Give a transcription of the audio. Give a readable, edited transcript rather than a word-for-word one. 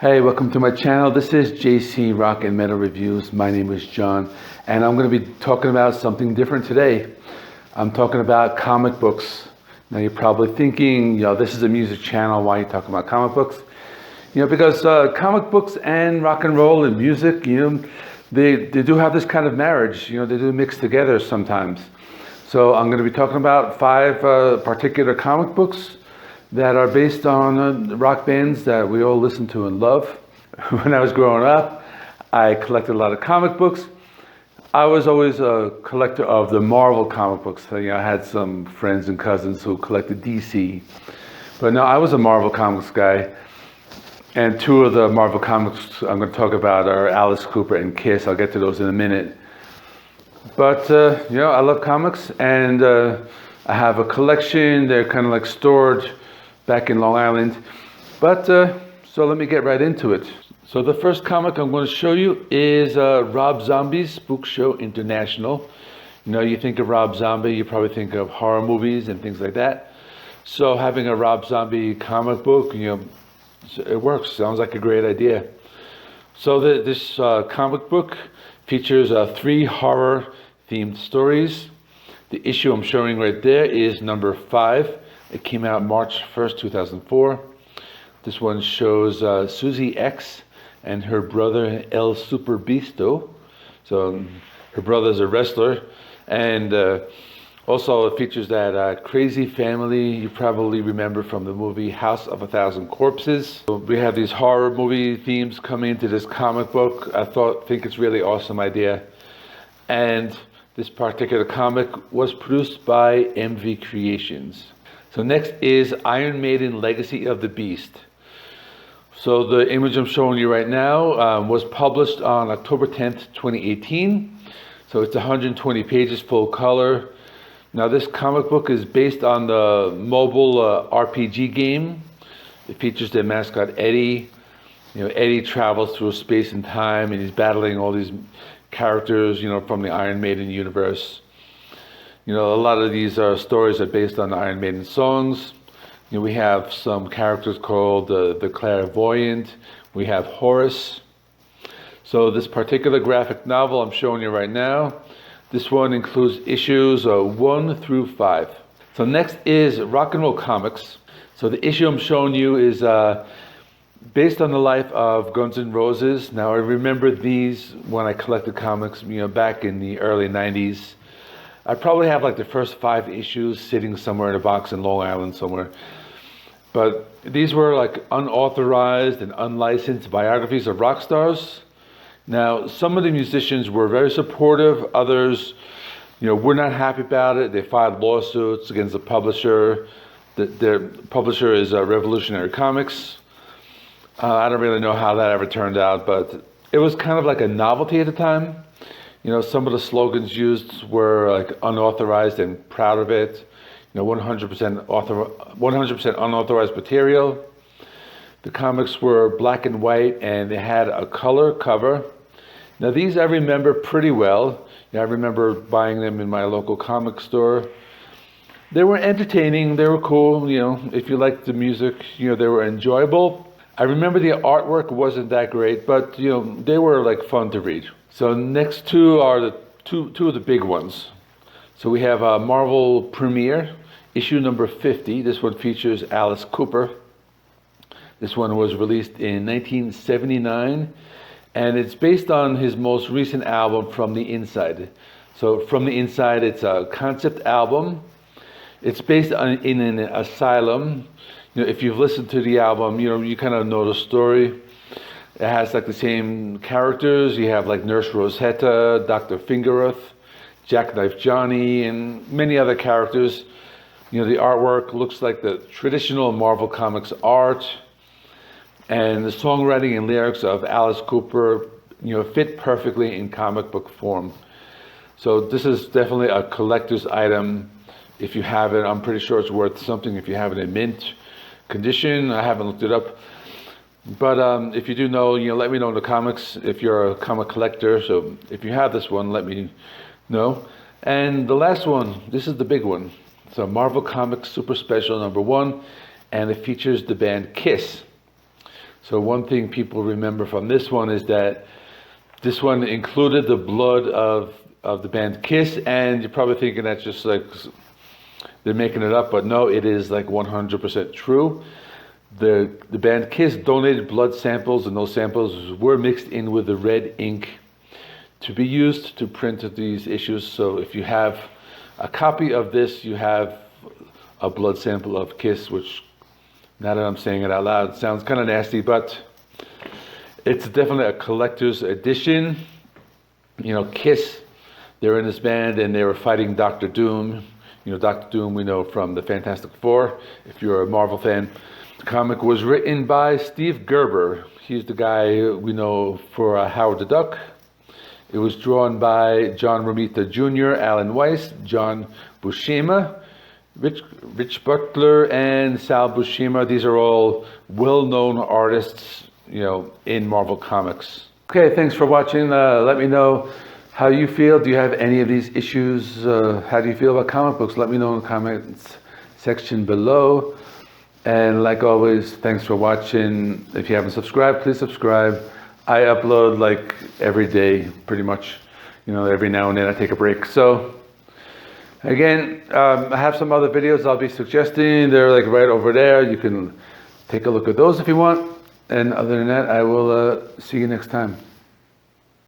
Hey, welcome to my channel. This is JC Rock and Metal Reviews. My name is John, and I'm going to be talking about something different today. I'm talking about comic books. Now you're probably thinking, this is a music channel. Why are you talking about comic books? Because comic books and rock and roll and music, they do have this kind of marriage. They do mix together sometimes. So I'm going to be talking about 5 particular comic books that are based on rock bands that we all listen to and love. When I was growing up, I collected a lot of comic books. I was always a collector of the Marvel comic books. I had some friends and cousins who collected DC. But no, I was a Marvel Comics guy. And 2 of the Marvel comics I'm going to talk about are Alice Cooper and Kiss. I'll get to those in a minute. But, I love comics, and I have a collection. They're kind of like stored back in Long Island. But so let me get right into it. So the first comic I'm going to show you is Rob Zombie's Spook Show International. You think of Rob Zombie, you probably think of horror movies and things like that. So having a Rob Zombie comic book, it works. Sounds like a great idea. So this comic book features 3 horror-themed stories. The issue I'm showing right there is number 5. It came out March 1st, 2004. This one shows Susie X and her brother El Super Beasto. So her brother's a wrestler. And also it features that crazy family you probably remember from the movie House of a Thousand Corpses. So we have these horror movie themes coming into this comic book. I think it's really awesome idea. And this particular comic was produced by MV Creations. So next is Iron Maiden Legacy of the Beast. So the image I'm showing you right now was published on October 10th, 2018. So it's 120 pages, full color. Now this comic book is based on the mobile RPG game. It features their mascot Eddie. Eddie travels through space and time, and he's battling all these characters, from the Iron Maiden universe. A lot of these stories are based on Iron Maiden songs. We have some characters called the Clairvoyant. We have Horus. So this particular graphic novel I'm showing you right now, this one includes issues 1 through 5. So next is Rock and Roll Comics. So the issue I'm showing you is based on the life of Guns N' Roses. Now I remember these when I collected comics, back in the early 90s. I probably have like the first 5 issues sitting somewhere in a box in Long Island somewhere. But these were like unauthorized and unlicensed biographies of rock stars. Now, some of the musicians were very supportive. Others, were not happy about it. They filed lawsuits against the publisher. Their publisher is Revolutionary Comics. I don't really know how that ever turned out, but it was kind of like a novelty at the time. Some of the slogans used were like unauthorized and proud of it. 100% unauthorized material. The comics were black and white, and they had a color cover. Now these I remember pretty well. I remember buying them in my local comic store. They were entertaining. They were cool. If you liked the music, they were enjoyable. I remember the artwork wasn't that great, but they were like fun to read. So next 2 are the two of the big ones. So we have Marvel Premiere, issue number 50. This one features Alice Cooper. This one was released in 1979, and it's based on his most recent album, From the Inside. So From the Inside, it's a concept album. It's based in an asylum. If you've listened to the album, you kind of know the story. It has like the same characters. You have like Nurse Rosetta, Dr. Fingeruth, Jackknife Johnny, and many other characters. The artwork looks like the traditional Marvel Comics art, and the songwriting and lyrics of Alice Cooper, fit perfectly in comic book form. So this is definitely a collector's item. If you have it, I'm pretty sure it's worth something if you have it in mint condition. I haven't looked it up. But if you do know, let me know in the comments if you're a comic collector. So if you have this one, let me know. And the last one, this is the big one. So Marvel Comics Super Special number 1, and it features the band Kiss. So one thing people remember from this one is that this one included the blood of the band Kiss, and you're probably thinking that's just like they're making it up, but no, it is like 100% true. The band Kiss donated blood samples, and those samples were mixed in with the red ink to be used to print these issues. So if you have a copy of this, you have a blood sample of Kiss, which, now that I'm saying it out loud, sounds kind of nasty, but it's definitely a collector's edition. You know, Kiss, they're in this band and they were fighting Doctor Doom. You know, Doctor Doom we know from the Fantastic Four, if you're a Marvel fan. The comic was written by Steve Gerber. He's the guy we know for Howard the Duck. It was drawn by John Romita Jr., Alan Weiss, John Buscema, Rich Butler, and Sal Buscema. These are all well-known artists, you know, in Marvel Comics. Okay, thanks for watching. Let me know how you feel. Do you have any of these issues? How do you feel about comic books? Let me know in the comments section below. And like always, thanks for watching. If you haven't subscribed, please subscribe. I upload like every day, pretty much. You know, every now and then I take a break. So again, I have some other videos I'll be suggesting. They're like right over there. You can take a look at those if you want. And other than that, I will see you next time.